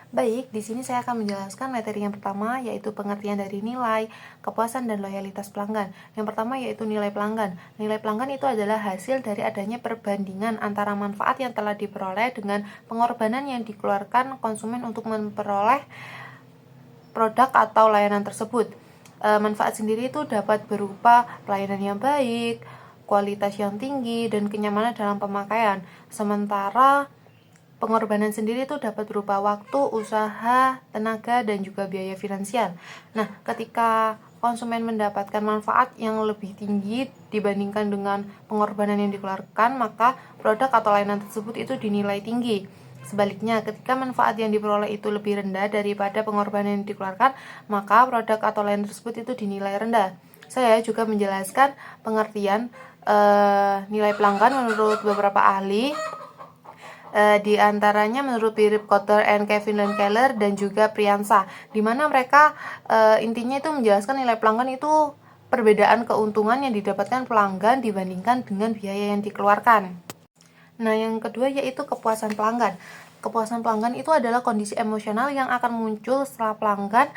Baik, di sini saya akan menjelaskan materi yang pertama, yaitu pengertian dari nilai, kepuasan, dan loyalitas pelanggan. Yang pertama yaitu nilai pelanggan. Nilai pelanggan itu adalah hasil dari adanya perbandingan antara manfaat yang telah diperoleh dengan pengorbanan yang dikeluarkan konsumen untuk memperoleh produk atau layanan tersebut. Manfaat sendiri itu dapat berupa pelayanan yang baik, kualitas yang tinggi, dan kenyamanan dalam pemakaian. Sementara pengorbanan sendiri itu dapat berupa waktu, usaha, tenaga, dan juga biaya finansial. Nah, ketika konsumen mendapatkan manfaat yang lebih tinggi dibandingkan dengan pengorbanan yang dikeluarkan, maka produk atau layanan tersebut itu dinilai tinggi. Sebaliknya, ketika manfaat yang diperoleh itu lebih rendah daripada pengorbanan yang dikeluarkan, maka produk atau layanan tersebut itu dinilai rendah. Saya juga menjelaskan pengertian nilai pelanggan menurut beberapa ahli. Di antaranya menurut Philip Kotler and Kevin Keller dan juga Priyansa, di mana mereka intinya itu menjelaskan nilai pelanggan itu perbedaan keuntungan yang didapatkan pelanggan dibandingkan dengan biaya yang dikeluarkan. Nah, yang kedua yaitu kepuasan pelanggan. Kepuasan pelanggan itu adalah kondisi emosional yang akan muncul setelah pelanggan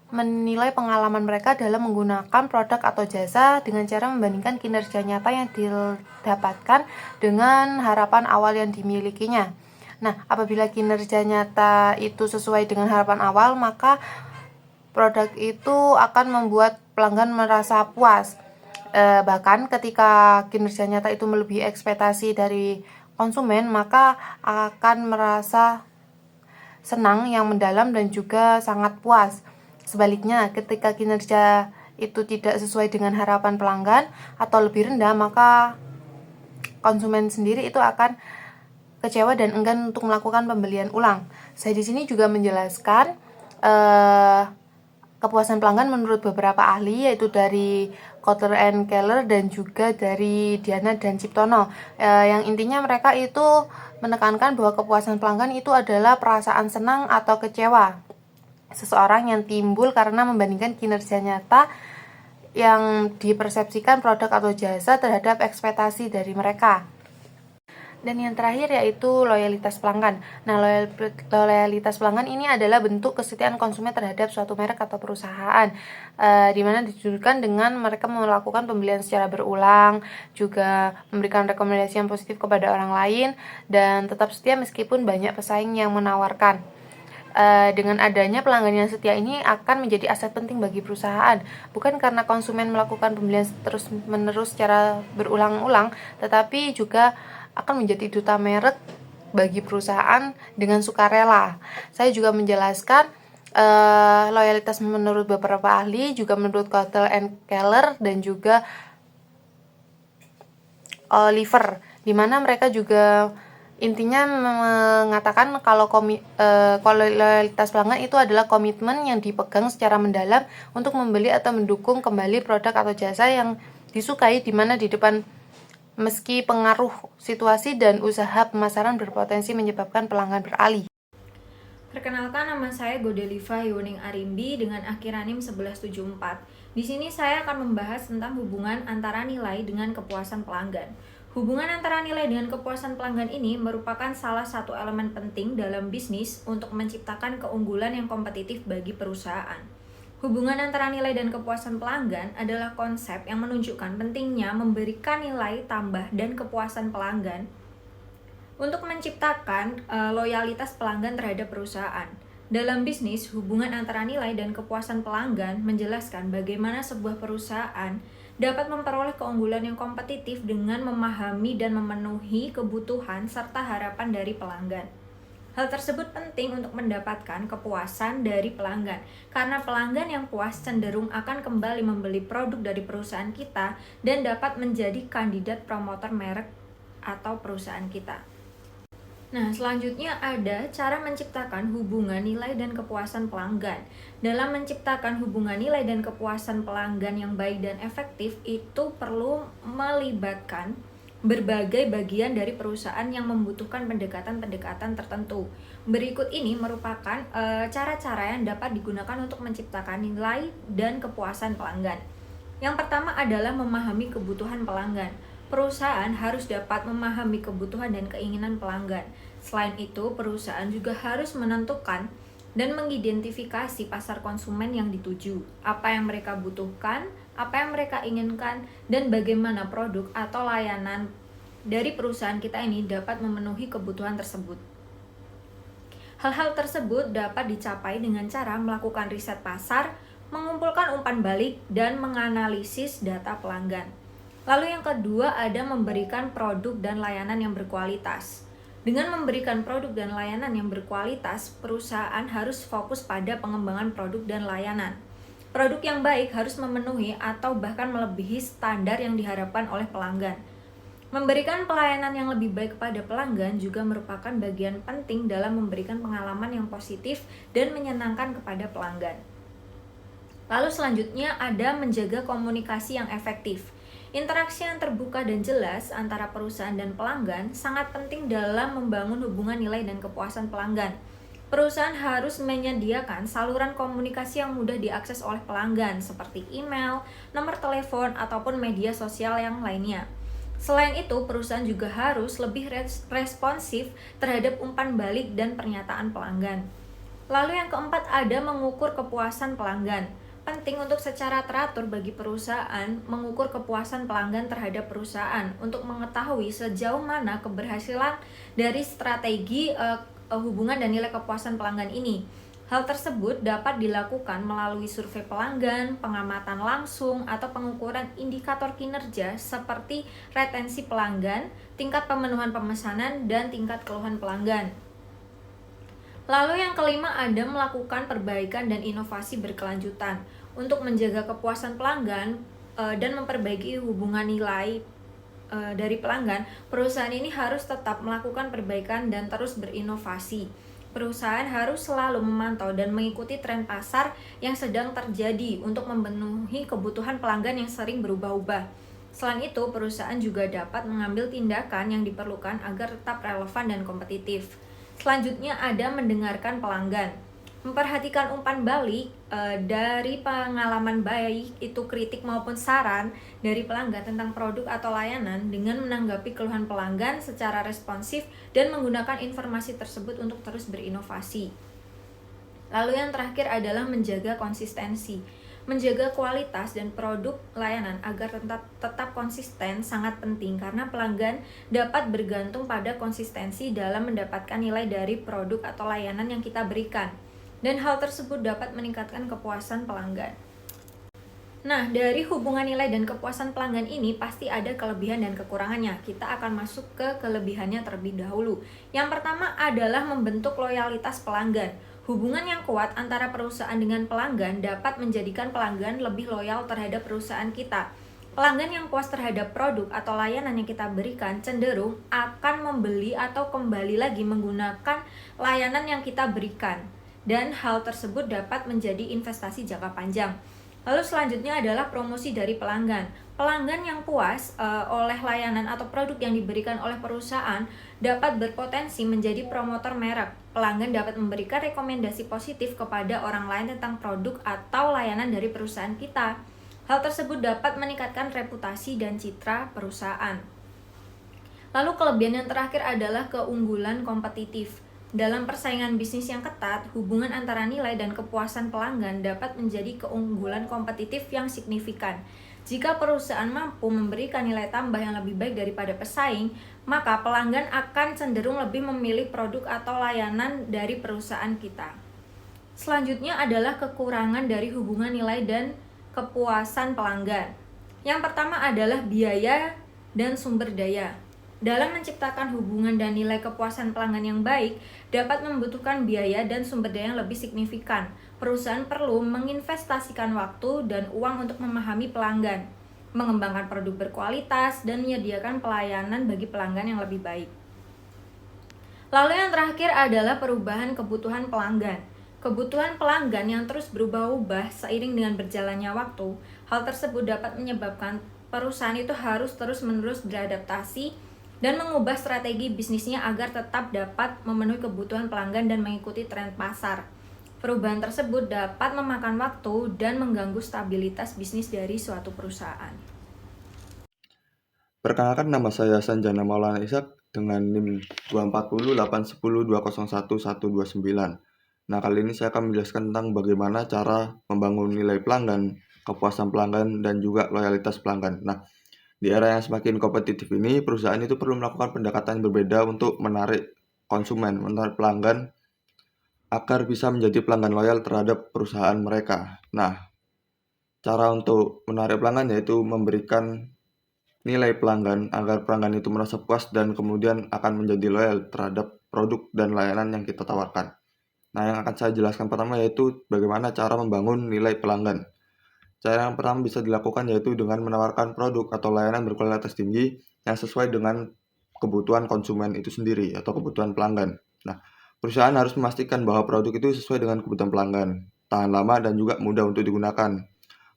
menilai pengalaman mereka dalam menggunakan produk atau jasa dengan cara membandingkan kinerja nyata yang didapatkan dengan harapan awal yang dimilikinya. Nah, apabila kinerja nyata itu sesuai dengan harapan awal, maka produk itu akan membuat pelanggan merasa puas. Bahkan ketika kinerja nyata itu melebihi ekspektasi dari konsumen, maka akan merasa senang yang mendalam dan juga sangat puas. Sebaliknya, ketika kinerja itu tidak sesuai dengan harapan pelanggan atau lebih rendah, maka konsumen sendiri itu akan kecewa dan enggan untuk melakukan pembelian ulang. Saya di sini juga menjelaskan kepuasan pelanggan menurut beberapa ahli, yaitu dari Kotler and Keller dan juga dari Diana dan Ciptono. Yang intinya mereka itu menekankan bahwa kepuasan pelanggan itu adalah perasaan senang atau kecewa seseorang yang timbul karena membandingkan kinerja nyata yang dipersepsikan produk atau jasa terhadap ekspektasi dari mereka. Dan yang terakhir yaitu loyalitas pelanggan. Nah, loyalitas pelanggan ini adalah bentuk kesetiaan konsumen terhadap suatu merek atau perusahaan, di mana ditujukan dengan mereka melakukan pembelian secara berulang, juga memberikan rekomendasi yang positif kepada orang lain, dan tetap setia meskipun banyak pesaing yang menawarkan. Dengan adanya pelanggan yang setia ini akan menjadi aset penting bagi perusahaan, bukan karena konsumen melakukan pembelian terus-menerus secara berulang-ulang, tetapi juga akan menjadi duta merek bagi perusahaan dengan sukarela. Saya juga menjelaskan loyalitas menurut beberapa ahli, juga menurut Kotler and Keller dan juga Oliver, di mana mereka juga intinya mengatakan kalau loyalitas pelanggan itu adalah komitmen yang dipegang secara mendalam untuk membeli atau mendukung kembali produk atau jasa yang disukai, di mana di depan meski pengaruh situasi dan usaha pemasaran berpotensi menyebabkan pelanggan beralih. Perkenalkan, nama saya Godeliva Yoning Arimbi dengan akhir NIM 1174. Di sini saya akan membahas tentang hubungan antara nilai dengan kepuasan pelanggan. Hubungan antara nilai dengan kepuasan pelanggan ini merupakan salah satu elemen penting dalam bisnis untuk menciptakan keunggulan yang kompetitif bagi perusahaan. Hubungan antara nilai dan kepuasan pelanggan adalah konsep yang menunjukkan pentingnya memberikan nilai tambah dan kepuasan pelanggan untuk menciptakan loyalitas pelanggan terhadap perusahaan. Dalam bisnis, hubungan antara nilai dan kepuasan pelanggan menjelaskan bagaimana sebuah perusahaan dapat memperoleh keunggulan yang kompetitif dengan memahami dan memenuhi kebutuhan serta harapan dari pelanggan. Hal tersebut penting untuk mendapatkan kepuasan dari pelanggan, karena pelanggan yang puas cenderung akan kembali membeli produk dari perusahaan kita dan dapat menjadi kandidat promotor merek atau perusahaan kita. Nah, selanjutnya ada cara menciptakan hubungan nilai dan kepuasan pelanggan. Dalam menciptakan hubungan nilai dan kepuasan pelanggan yang baik dan efektif, itu perlu melibatkan berbagai bagian dari perusahaan yang membutuhkan pendekatan-pendekatan tertentu. Berikut ini merupakan cara-cara yang dapat digunakan untuk menciptakan nilai dan kepuasan pelanggan. Yang pertama adalah memahami kebutuhan pelanggan. Perusahaan harus dapat memahami kebutuhan dan keinginan pelanggan. Selain itu, perusahaan juga harus menentukan dan mengidentifikasi pasar konsumen yang dituju, apa yang mereka butuhkan, apa yang mereka inginkan, dan bagaimana produk atau layanan dari perusahaan kita ini dapat memenuhi kebutuhan tersebut. Hal-hal tersebut dapat dicapai dengan cara melakukan riset pasar, mengumpulkan umpan balik, dan menganalisis data pelanggan. Lalu yang kedua ada memberikan produk dan layanan yang berkualitas. Dengan memberikan produk dan layanan yang berkualitas, perusahaan harus fokus pada pengembangan produk dan layanan. Produk yang baik harus memenuhi atau bahkan melebihi standar yang diharapkan oleh pelanggan. Memberikan pelayanan yang lebih baik kepada pelanggan juga merupakan bagian penting dalam memberikan pengalaman yang positif dan menyenangkan kepada pelanggan. Lalu selanjutnya ada menjaga komunikasi yang efektif. Interaksi yang terbuka dan jelas antara perusahaan dan pelanggan sangat penting dalam membangun hubungan nilai dan kepuasan pelanggan. Perusahaan harus menyediakan saluran komunikasi yang mudah diakses oleh pelanggan seperti email, nomor telepon, ataupun media sosial yang lainnya. Selain itu, perusahaan juga harus lebih responsif terhadap umpan balik dan pernyataan pelanggan. Lalu yang keempat ada mengukur kepuasan pelanggan. Penting untuk secara teratur bagi perusahaan mengukur kepuasan pelanggan terhadap perusahaan untuk mengetahui sejauh mana keberhasilan dari strategi hubungan dan nilai kepuasan pelanggan ini. Hal tersebut dapat dilakukan melalui survei pelanggan, pengamatan langsung, atau pengukuran indikator kinerja seperti retensi pelanggan, tingkat pemenuhan pemesanan, dan tingkat keluhan pelanggan. Lalu yang kelima ada melakukan perbaikan dan inovasi berkelanjutan. Untuk menjaga kepuasan pelanggan dan memperbaiki hubungan nilai dari pelanggan, perusahaan ini harus tetap melakukan perbaikan dan terus berinovasi. Perusahaan harus selalu memantau dan mengikuti tren pasar yang sedang terjadi untuk memenuhi kebutuhan pelanggan yang sering berubah-ubah. Selain itu, perusahaan juga dapat mengambil tindakan yang diperlukan agar tetap relevan dan kompetitif. Selanjutnya ada mendengarkan pelanggan. Memperhatikan umpan balik dari pengalaman baik itu kritik maupun saran dari pelanggan tentang produk atau layanan dengan menanggapi keluhan pelanggan secara responsif dan menggunakan informasi tersebut untuk terus berinovasi. Lalu yang terakhir adalah menjaga konsistensi. Menjaga kualitas dan produk layanan agar tetap konsisten sangat penting karena pelanggan dapat bergantung pada konsistensi dalam mendapatkan nilai dari produk atau layanan yang kita berikan. Dan hal tersebut dapat meningkatkan kepuasan pelanggan. Nah, dari hubungan nilai dan kepuasan pelanggan ini pasti ada kelebihan dan kekurangannya. Kita akan masuk ke kelebihannya terlebih dahulu. Yang pertama adalah membentuk loyalitas pelanggan. Hubungan yang kuat antara perusahaan dengan pelanggan dapat menjadikan pelanggan lebih loyal terhadap perusahaan kita. Pelanggan yang puas terhadap produk atau layanan yang kita berikan cenderung akan membeli atau kembali lagi menggunakan layanan yang kita berikan. Dan hal tersebut dapat menjadi investasi jangka panjang. Lalu selanjutnya adalah promosi dari pelanggan. Pelanggan yang puas oleh layanan atau produk yang diberikan oleh perusahaan dapat berpotensi menjadi promotor merek. Pelanggan dapat memberikan rekomendasi positif kepada orang lain tentang produk atau layanan dari perusahaan kita. Hal tersebut dapat meningkatkan reputasi dan citra perusahaan. Lalu kelebihan yang terakhir adalah keunggulan kompetitif. Dalam persaingan bisnis yang ketat, hubungan antara nilai dan kepuasan pelanggan dapat menjadi keunggulan kompetitif yang signifikan. Jika perusahaan mampu memberikan nilai tambah yang lebih baik daripada pesaing, maka pelanggan akan cenderung lebih memilih produk atau layanan dari perusahaan kita. Selanjutnya adalah kekurangan dari hubungan nilai dan kepuasan pelanggan. Yang pertama adalah biaya dan sumber daya. Dalam menciptakan hubungan dan nilai kepuasan pelanggan yang baik, dapat membutuhkan biaya dan sumber daya yang lebih signifikan. Perusahaan perlu menginvestasikan waktu dan uang untuk memahami pelanggan, mengembangkan produk berkualitas, dan menyediakan pelayanan bagi pelanggan yang lebih baik. Lalu yang terakhir adalah perubahan kebutuhan pelanggan. Kebutuhan pelanggan yang terus berubah-ubah seiring dengan berjalannya waktu, hal tersebut dapat menyebabkan perusahaan itu harus terus-menerus beradaptasi dan mengubah strategi bisnisnya agar tetap dapat memenuhi kebutuhan pelanggan dan mengikuti tren pasar. Perubahan tersebut dapat memakan waktu dan mengganggu stabilitas bisnis dari suatu perusahaan. Perkenalkan, nama saya Sanjana Maulana Ishak dengan NIM 240 810 201 129. Nah, kali ini saya akan menjelaskan tentang bagaimana cara membangun nilai pelanggan, kepuasan pelanggan, dan juga loyalitas pelanggan. Nah, di era yang semakin kompetitif ini, perusahaan itu perlu melakukan pendekatan yang berbeda untuk menarik konsumen, menarik pelanggan, agar bisa menjadi pelanggan loyal terhadap perusahaan mereka. Nah, cara untuk menarik pelanggan yaitu memberikan nilai pelanggan agar pelanggan itu merasa puas dan kemudian akan menjadi loyal terhadap produk dan layanan yang kita tawarkan. Nah, yang akan saya jelaskan pertama yaitu bagaimana cara membangun nilai pelanggan. Cara yang pertama bisa dilakukan yaitu dengan menawarkan produk atau layanan berkualitas tinggi yang sesuai dengan kebutuhan konsumen itu sendiri atau kebutuhan pelanggan. Nah, perusahaan harus memastikan bahwa produk itu sesuai dengan kebutuhan pelanggan, tahan lama dan juga mudah untuk digunakan.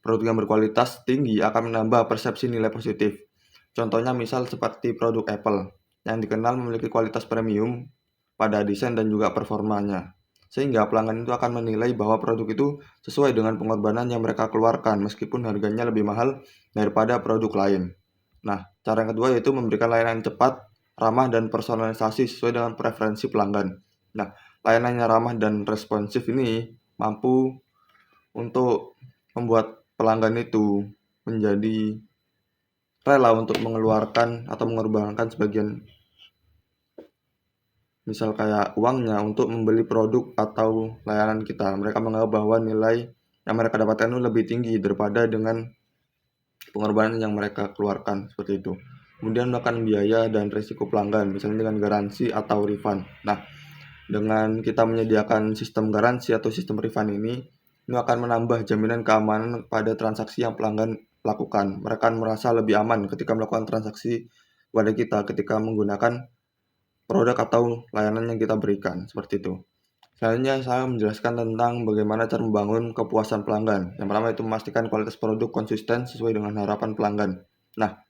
Produk yang berkualitas tinggi akan menambah persepsi nilai positif. Contohnya misal seperti produk Apple yang dikenal memiliki kualitas premium pada desain dan juga performanya. Sehingga pelanggan itu akan menilai bahwa produk itu sesuai dengan pengorbanan yang mereka keluarkan meskipun harganya lebih mahal daripada produk lain. Nah, cara yang kedua yaitu memberikan layanan cepat, ramah, dan personalisasi sesuai dengan preferensi pelanggan. Nah, layanan yang ramah dan responsif ini mampu untuk membuat pelanggan itu menjadi rela untuk mengeluarkan atau mengorbankan sebagian misal kayak uangnya untuk membeli produk atau layanan kita. Mereka menganggap bahwa nilai yang mereka dapatkan itu lebih tinggi daripada dengan pengorbanan yang mereka keluarkan seperti itu. Kemudian melakukan biaya dan risiko pelanggan, misalnya dengan garansi atau refund. Nah, dengan kita menyediakan sistem garansi atau sistem refund ini akan menambah jaminan keamanan pada transaksi yang pelanggan lakukan. Mereka akan merasa lebih aman ketika melakukan transaksi pada kita ketika menggunakan produk atau layanan yang kita berikan, seperti itu. Selanjutnya saya menjelaskan tentang bagaimana cara membangun kepuasan pelanggan. Yang pertama itu memastikan kualitas produk konsisten sesuai dengan harapan pelanggan. Nah,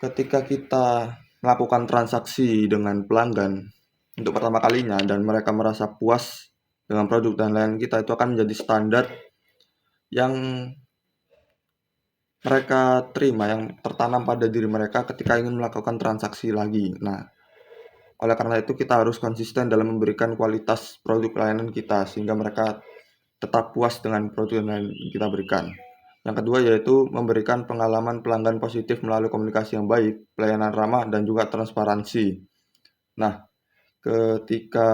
ketika kita melakukan transaksi dengan pelanggan untuk pertama kalinya dan mereka merasa puas dengan produk dan layanan kita, itu akan menjadi standar yang mereka terima, yang tertanam pada diri mereka ketika ingin melakukan transaksi lagi. Nah, oleh karena itu kita harus konsisten dalam memberikan kualitas produk layanan kita sehingga mereka tetap puas dengan produk yang kita berikan. Yang kedua yaitu memberikan pengalaman pelanggan positif melalui komunikasi yang baik, pelayanan ramah, dan juga transparansi. Nah, ketika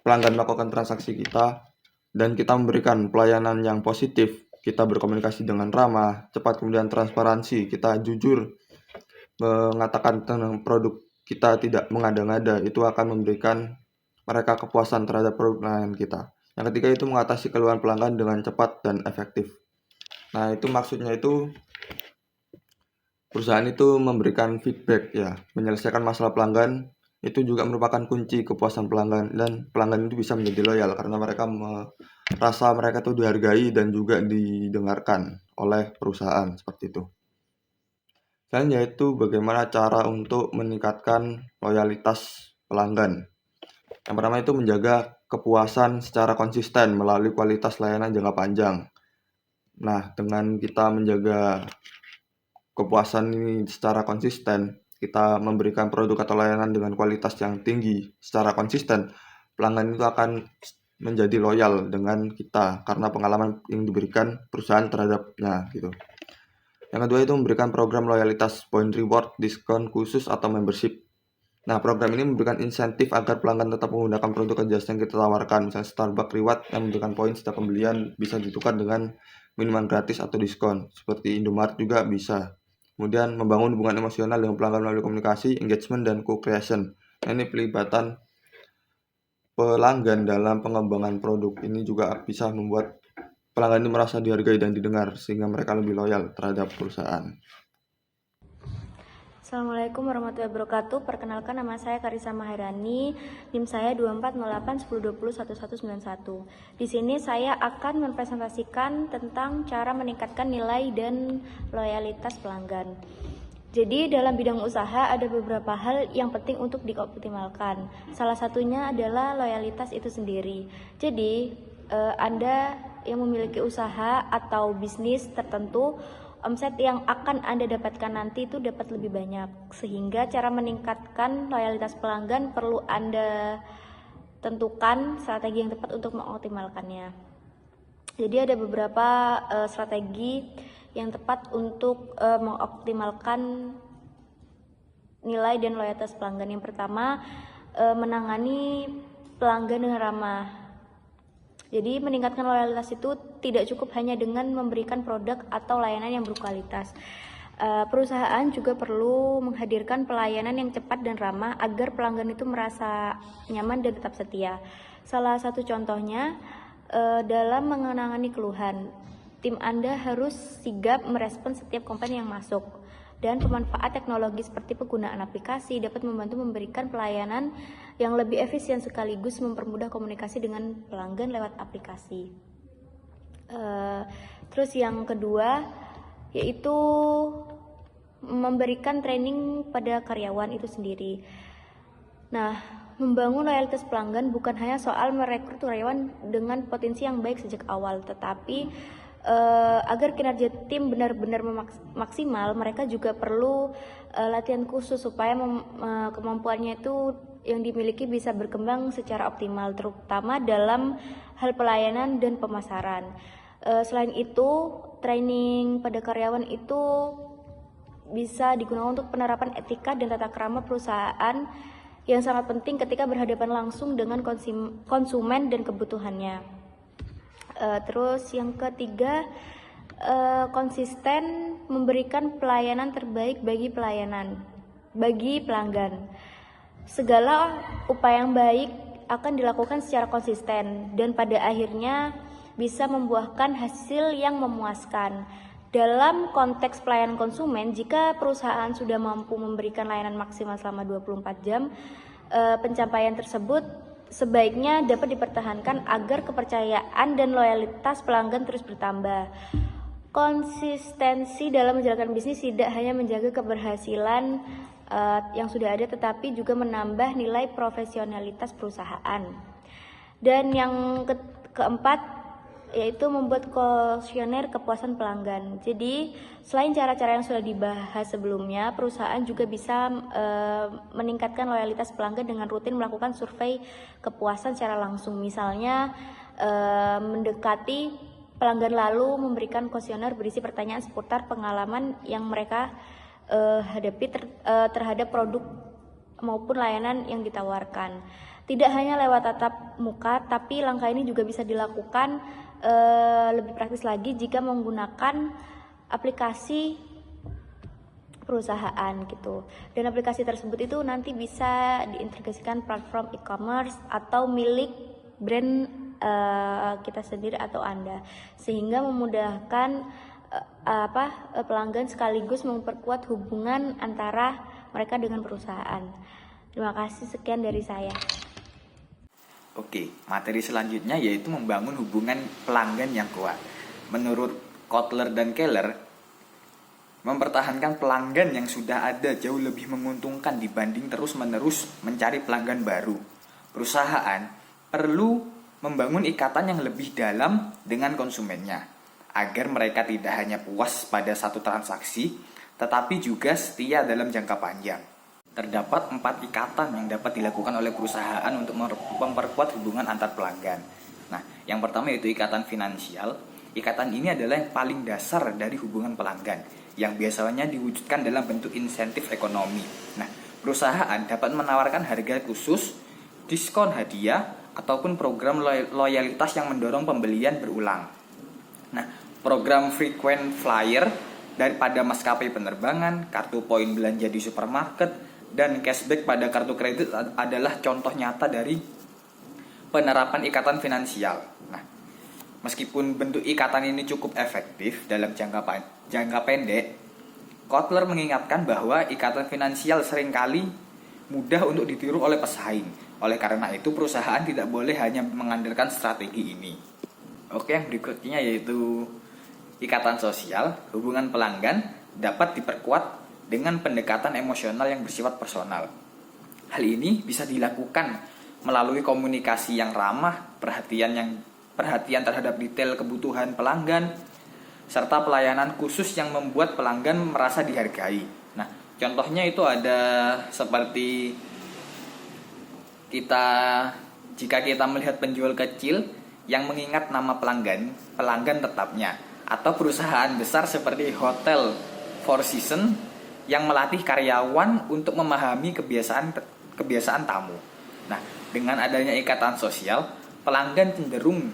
pelanggan melakukan transaksi kita dan kita memberikan pelayanan yang positif, kita berkomunikasi dengan ramah, cepat, kemudian transparansi, kita jujur mengatakan tentang produk kita tidak mengada-ngada, itu akan memberikan mereka kepuasan terhadap produk layanan kita. Yang ketiga itu mengatasi keluhan pelanggan dengan cepat dan efektif. Nah, itu maksudnya itu perusahaan itu memberikan feedback ya, menyelesaikan masalah pelanggan itu juga merupakan kunci kepuasan pelanggan dan pelanggan itu bisa menjadi loyal karena mereka merasa mereka itu dihargai dan juga didengarkan oleh perusahaan seperti itu. Selanjutnya yaitu bagaimana cara untuk meningkatkan loyalitas pelanggan. Yang pertama itu menjaga kepuasan secara konsisten melalui kualitas layanan jangka panjang. Nah, dengan kita menjaga kepuasan ini secara konsisten, kita memberikan produk atau layanan dengan kualitas yang tinggi secara konsisten, pelanggan itu akan menjadi loyal dengan kita karena pengalaman yang diberikan perusahaan terhadapnya gitu. Yang kedua itu memberikan program loyalitas, point reward, diskon khusus atau membership. Nah, program ini memberikan insentif agar pelanggan tetap menggunakan produk atau jasa yang kita tawarkan. Misalnya Starbucks Reward yang memberikan poin setiap pembelian bisa ditukar dengan minuman gratis atau diskon. Seperti Indomaret juga bisa. Kemudian membangun hubungan emosional dengan pelanggan melalui komunikasi, engagement, dan co-creation. Nah, ini pelibatan pelanggan dalam pengembangan produk ini juga bisa membuat pelanggan itu merasa dihargai dan didengar sehingga mereka lebih loyal terhadap perusahaan. Assalamualaikum warahmatullahi wabarakatuh. Perkenalkan, nama saya Karisa Maharani. NIM saya 240810201191. Di sini saya akan mempresentasikan tentang cara meningkatkan nilai dan loyalitas pelanggan. Jadi dalam bidang usaha ada beberapa hal yang penting untuk dioptimalkan. Salah satunya adalah loyalitas itu sendiri. Jadi Anda yang memiliki usaha atau bisnis tertentu omset yang akan Anda dapatkan nanti itu dapat lebih banyak. Sehingga cara meningkatkan loyalitas pelanggan perlu Anda tentukan strategi yang tepat untuk mengoptimalkannya. Jadi ada beberapa strategi yang tepat untuk mengoptimalkan nilai dan loyalitas pelanggan. Yang pertama, menangani pelanggan dengan ramah. Jadi meningkatkan loyalitas itu tidak cukup hanya dengan memberikan produk atau layanan yang berkualitas. Perusahaan juga perlu menghadirkan pelayanan yang cepat dan ramah agar pelanggan itu merasa nyaman dan tetap setia. Salah satu contohnya dalam menangani keluhan, tim Anda harus sigap merespons setiap komplain yang masuk. Dan pemanfaat teknologi seperti penggunaan aplikasi dapat membantu memberikan pelayanan yang lebih efisien sekaligus mempermudah komunikasi dengan pelanggan lewat aplikasi. Terus yang kedua yaitu memberikan training pada karyawan itu sendiri. Nah, membangun loyalitas pelanggan bukan hanya soal merekrut karyawan dengan potensi yang baik sejak awal, tetapi agar kinerja tim benar-benar maksimal, mereka juga perlu latihan khusus supaya kemampuannya itu yang dimiliki bisa berkembang secara optimal, terutama dalam hal pelayanan dan pemasaran. Selain itu, training pada karyawan itu bisa digunakan untuk penerapan etika dan tata krama perusahaan yang sangat penting ketika berhadapan langsung dengan konsumen dan kebutuhannya. Terus yang ketiga, konsisten memberikan pelayanan terbaik bagi pelanggan. Segala upaya yang baik akan dilakukan secara konsisten dan pada akhirnya bisa membuahkan hasil yang memuaskan. Dalam konteks pelayanan konsumen, jika perusahaan sudah mampu memberikan layanan maksimal selama 24 jam, pencapaian tersebut sebaiknya dapat dipertahankan agar kepercayaan dan loyalitas pelanggan terus bertambah. Konsistensi dalam menjalankan bisnis tidak hanya menjaga keberhasilan yang sudah ada, tetapi juga menambah nilai profesionalitas perusahaan. Dan yang keempat yaitu membuat kuesioner kepuasan pelanggan. Jadi selain cara-cara yang sudah dibahas sebelumnya, perusahaan juga bisa meningkatkan loyalitas pelanggan dengan rutin melakukan survei kepuasan secara langsung. Misalnya mendekati pelanggan lalu memberikan kuesioner berisi pertanyaan seputar pengalaman yang mereka hadapi terhadap produk maupun layanan yang ditawarkan. Tidak hanya lewat tatap muka, tapi langkah ini juga bisa dilakukan lebih praktis lagi jika menggunakan aplikasi perusahaan gitu. Dan aplikasi tersebut itu nanti bisa diintegrasikan platform e-commerce atau milik brand kita sendiri atau Anda, sehingga memudahkan pelanggan sekaligus memperkuat hubungan antara mereka dengan perusahaan. Terima kasih, sekian dari saya. Oke, materi selanjutnya yaitu membangun hubungan pelanggan yang kuat. Menurut Kotler dan Keller, mempertahankan pelanggan yang sudah ada jauh lebih menguntungkan dibanding terus-menerus mencari pelanggan baru. Perusahaan perlu membangun ikatan yang lebih dalam dengan konsumennya, agar mereka tidak hanya puas pada satu transaksi, tetapi juga setia dalam jangka panjang. Terdapat 4 ikatan yang dapat dilakukan oleh perusahaan untuk memperkuat hubungan antar pelanggan. Nah, yang pertama yaitu ikatan finansial. Ikatan ini adalah yang paling dasar dari hubungan pelanggan, yang biasanya diwujudkan dalam bentuk insentif ekonomi. Nah, perusahaan dapat menawarkan harga khusus, diskon hadiah, ataupun program loyalitas yang mendorong pembelian berulang. Nah, program frequent flyer daripada maskapai penerbangan, kartu poin belanja di supermarket, dan cashback pada kartu kredit adalah contoh nyata dari penerapan ikatan finansial. Nah, meskipun bentuk ikatan ini cukup efektif dalam jangka pendek, Kotler mengingatkan bahwa ikatan finansial seringkali mudah untuk ditiru oleh pesaing. Oleh karena itu, perusahaan tidak boleh hanya mengandalkan strategi ini. Oke, yang berikutnya yaitu ikatan sosial. Hubungan pelanggan dapat diperkuat dengan pendekatan emosional yang bersifat personal. Hal ini bisa dilakukan melalui komunikasi yang ramah, perhatian terhadap detail kebutuhan pelanggan, serta pelayanan khusus yang membuat pelanggan merasa dihargai. Nah, contohnya itu ada seperti jika kita melihat penjual kecil yang mengingat nama pelanggan tetapnya, atau perusahaan besar seperti Hotel Four Seasons yang melatih karyawan untuk memahami kebiasaan tamu. Nah, dengan adanya ikatan sosial, pelanggan cenderung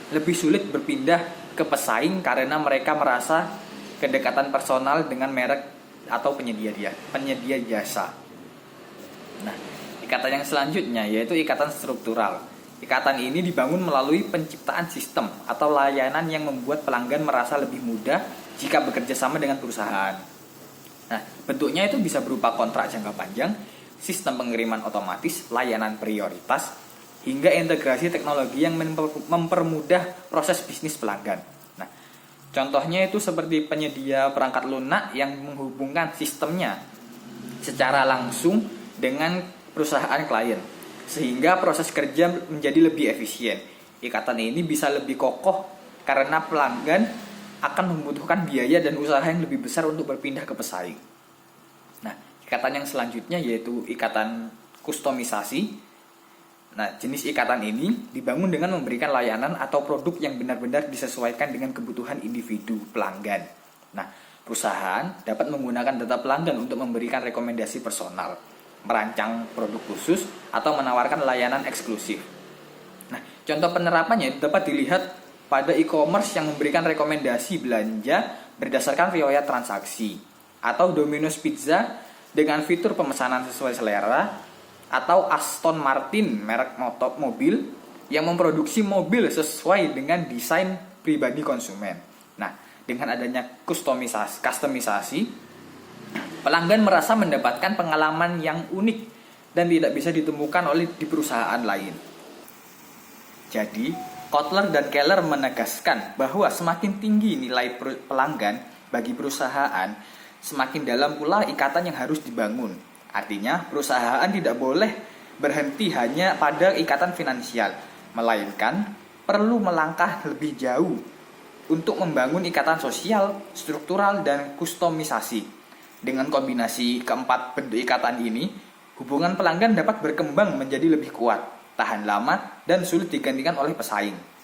lebih sulit berpindah ke pesaing karena mereka merasa kedekatan personal dengan merek atau penyedia jasa. Nah, ikatan yang selanjutnya yaitu ikatan struktural. Ikatan ini dibangun melalui penciptaan sistem atau layanan yang membuat pelanggan merasa lebih mudah jika bekerja sama dengan perusahaan. Nah, bentuknya itu bisa berupa kontrak jangka panjang, sistem pengiriman otomatis, layanan prioritas, hingga integrasi teknologi yang mempermudah proses bisnis pelanggan. Nah, contohnya itu seperti penyedia perangkat lunak yang menghubungkan sistemnya secara langsung dengan perusahaan klien, sehingga proses kerja menjadi lebih efisien. Ikatan ini bisa lebih kokoh karena pelanggan akan membutuhkan biaya dan usaha yang lebih besar untuk berpindah ke pesaing. Nah, ikatan yang selanjutnya yaitu ikatan kustomisasi. Nah, jenis ikatan ini dibangun dengan memberikan layanan atau produk yang benar-benar disesuaikan dengan kebutuhan individu pelanggan. Nah, perusahaan dapat menggunakan data pelanggan untuk memberikan rekomendasi personal, merancang produk khusus, atau menawarkan layanan eksklusif. Nah, contoh penerapannya dapat dilihat pada e-commerce yang memberikan rekomendasi belanja berdasarkan riwayat transaksi, atau Domino's Pizza dengan fitur pemesanan sesuai selera, atau Aston Martin, merek mobil yang memproduksi mobil sesuai dengan desain pribadi konsumen. Nah, dengan adanya kustomisasi, pelanggan merasa mendapatkan pengalaman yang unik dan tidak bisa ditemukan di perusahaan lain. Jadi, Kotler dan Keller menegaskan bahwa semakin tinggi nilai pelanggan bagi perusahaan, semakin dalam pula ikatan yang harus dibangun. Artinya, perusahaan tidak boleh berhenti hanya pada ikatan finansial, melainkan perlu melangkah lebih jauh untuk membangun ikatan sosial, struktural, dan kustomisasi. Dengan kombinasi keempat bentuk ikatan ini, hubungan pelanggan dapat berkembang menjadi lebih kuat, tahan lama, dan sulit digantikan oleh pesaing.